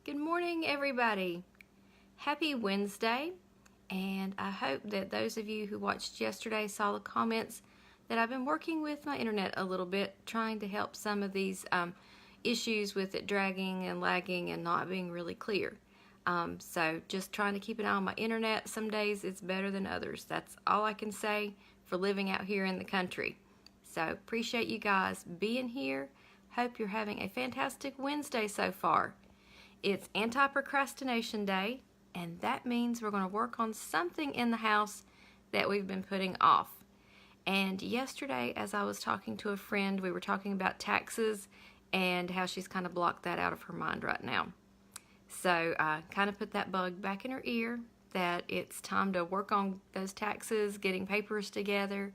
Good morning, everybody. Happy Wednesday, and I hope that those of you who watched yesterday saw the comments that I've been working with my internet a little bit, trying to help some of these issues with it dragging and lagging and not being really clear. So just trying to keep an eye on my internet. Some days it's better than others. That's all I can say for living out here in the country. So appreciate you guys being here. Hope you're having a fantastic Wednesday so far. It's anti-procrastination day, and that means we're going to work on something in the house that we've been putting off. And yesterday, as I was talking to a friend, we were talking about taxes and how she's kind of blocked that out of her mind right now. So I kind of put that bug back in her ear that it's time to work on those taxes, getting papers together.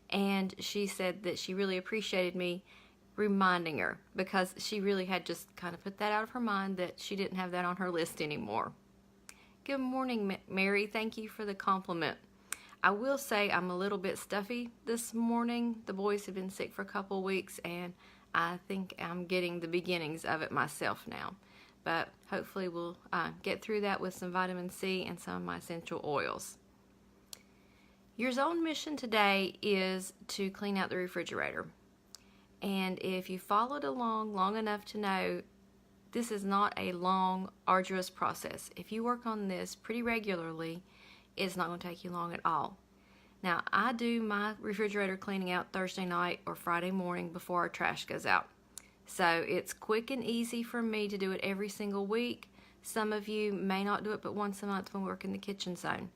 And she said that she really appreciated me reminding her, because she really had just kind of put that out of her mind that she didn't have that on her list anymore. Good morning, Mary. Thank you for the compliment. I will say I'm a little bit stuffy this morning. The boys have been sick for a couple weeks, and I think I'm getting the beginnings of it myself now. But hopefully we'll get through that with some vitamin C and some of my essential oils. Your zone mission today is to clean out the refrigerator. And if you followed along long enough to know, this is not a long, arduous process. If you work on this pretty regularly, it's not going to take you long at all. Now, I do my refrigerator cleaning out Thursday night or Friday morning before our trash goes out. So it's quick and easy for me to do it every single week. Some of you may not do it but once a month when we work in the kitchen zone.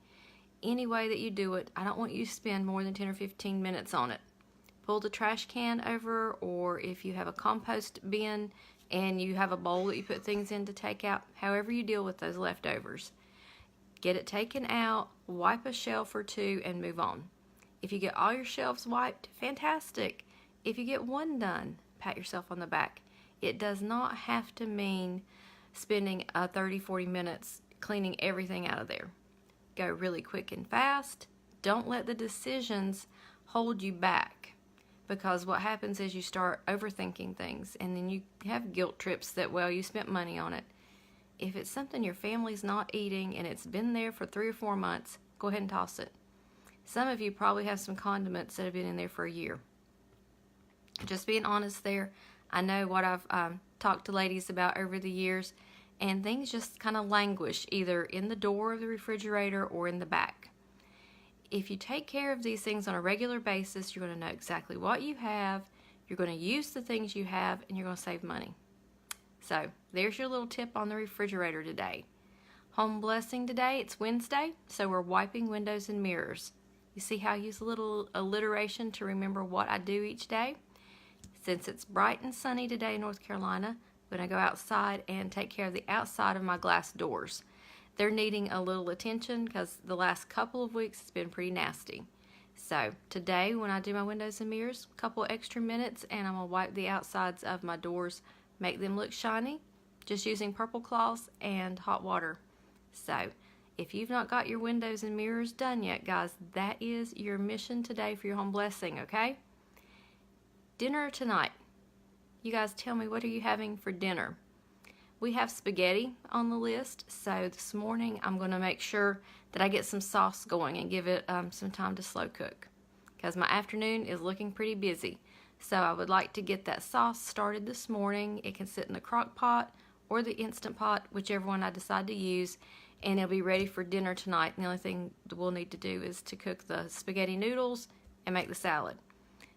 Any way that you do it, I don't want you to spend more than 10 or 15 minutes on it. Pull the trash can over, or if you have a compost bin and you have a bowl that you put things in to take out, however you deal with those leftovers. Get it taken out, wipe a shelf or two, and move on. If you get all your shelves wiped, fantastic. If you get one done, pat yourself on the back. It does not have to mean spending 30-40 minutes cleaning everything out of there. Go really quick and fast. Don't let the decisions hold you back. Because what happens is you start overthinking things, and then you have guilt trips that, well, you spent money on it. If it's something your family's not eating and it's been there for 3 or 4 months, go ahead and toss it. Some of you probably have some condiments that have been in there for a year. Just being honest there, I know what I've talked to ladies about over the years, and things just kind of languish either in the door of the refrigerator or in the back. If you take care of these things on a regular basis, you're going to know exactly what you have, you're going to use the things you have, and you're going to save money. So there's your little tip on the refrigerator today. Home blessing today, it's Wednesday, so we're wiping windows and mirrors. You see how I use a little alliteration to remember what I do each day? Since it's bright and sunny today in North Carolina, I'm going to go outside and take care of the outside of my glass doors. They're needing a little attention because the last couple of weeks it's been pretty nasty. So today when I do my windows and mirrors, a couple extra minutes, and I'm going to wipe the outsides of my doors, make them look shiny, just using purple cloths and hot water. So if you've not got your windows and mirrors done yet, guys, that is your mission today for your home blessing, okay? Dinner tonight. You guys tell me, what are you having for dinner? We have spaghetti on the list, so this morning I'm going to make sure that I get some sauce going and give it some time to slow cook, because my afternoon is looking pretty busy. So I would like to get that sauce started this morning. It can sit in the crock pot or the Instant Pot, whichever one I decide to use, and it'll be ready for dinner tonight. And the only thing we'll need to do is to cook the spaghetti noodles and make the salad.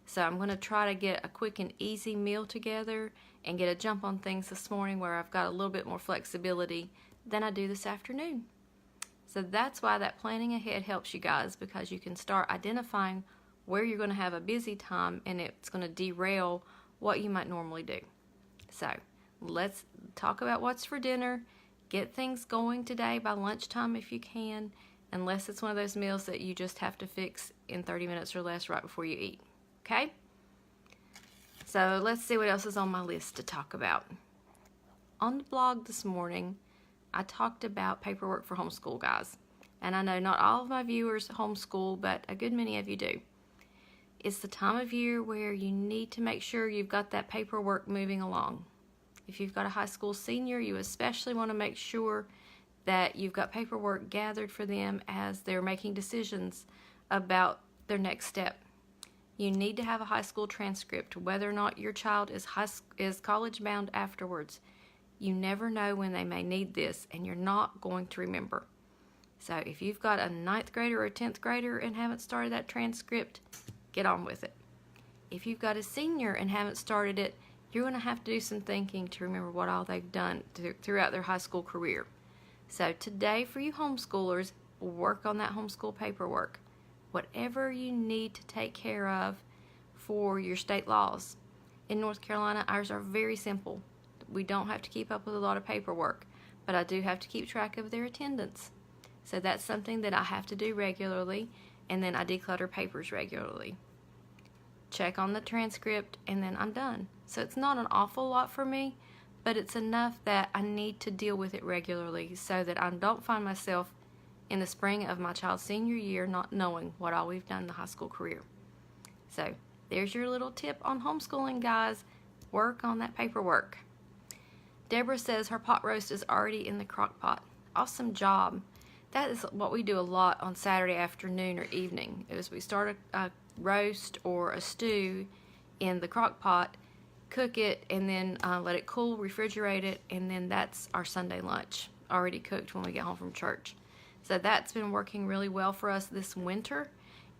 So I'm going to try to get a quick and easy meal together and get a jump on things this morning where I've got a little bit more flexibility than I do this afternoon. So that's why that planning ahead helps you guys, because you can start identifying where you're going to have a busy time and it's going to derail what you might normally do. So let's talk about what's for dinner. Get things going today by lunchtime if you can, unless it's one of those meals that you just have to fix in 30 minutes or less right before you eat. Okay? So let's see what else is on my list to talk about. On the blog this morning, I talked about paperwork for homeschool, guys. And I know not all of my viewers homeschool, but a good many of you do. It's the time of year where you need to make sure you've got that paperwork moving along. If you've got a high school senior, you especially want to make sure that you've got paperwork gathered for them as they're making decisions about their next step. You need to have a high school transcript, whether or not your child is college bound afterwards. You never know when they may need this, and you're not going to remember. So if you've got a 9th grader or a 10th grader and haven't started that transcript, get on with it. If you've got a senior and haven't started it, you're going to have to do some thinking to remember what all they've done throughout their high school career. So today, for you homeschoolers, work on that homeschool paperwork. Whatever you need to take care of for your state laws. In North Carolina, ours are very simple. We don't have to keep up with a lot of paperwork, but I do have to keep track of their attendance. So that's something that I have to do regularly, and then I declutter papers regularly. Check on the transcript, and then I'm done. So it's not an awful lot for me, but it's enough that I need to deal with it regularly so that I don't find myself in the spring of my child's senior year not knowing what all we've done in the high school career. So there's your little tip on homeschooling, guys. Work on that paperwork. Deborah says her pot roast is already in the crock pot. Awesome job. That is what we do a lot on Saturday afternoon or evening. Is we start a roast or a stew in the crock pot, cook it, and then let it cool, refrigerate it, and then that's our Sunday lunch, already cooked when we get home from church. So that's been working really well for us this winter,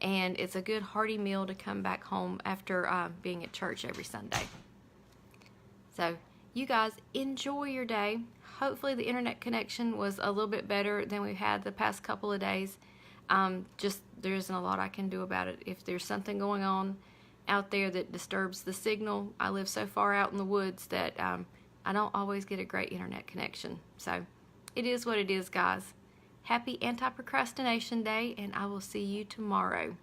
and it's a good hearty meal to come back home after being at church every Sunday. So you guys enjoy your day. Hopefully the internet connection was a little bit better than we've had the past couple of days. There isn't a lot I can do about it. If there's something going on out there that disturbs the signal, I live so far out in the woods that I don't always get a great internet connection. So it is what it is, guys. Happy Anti-Procrastination Day, and I will see you tomorrow.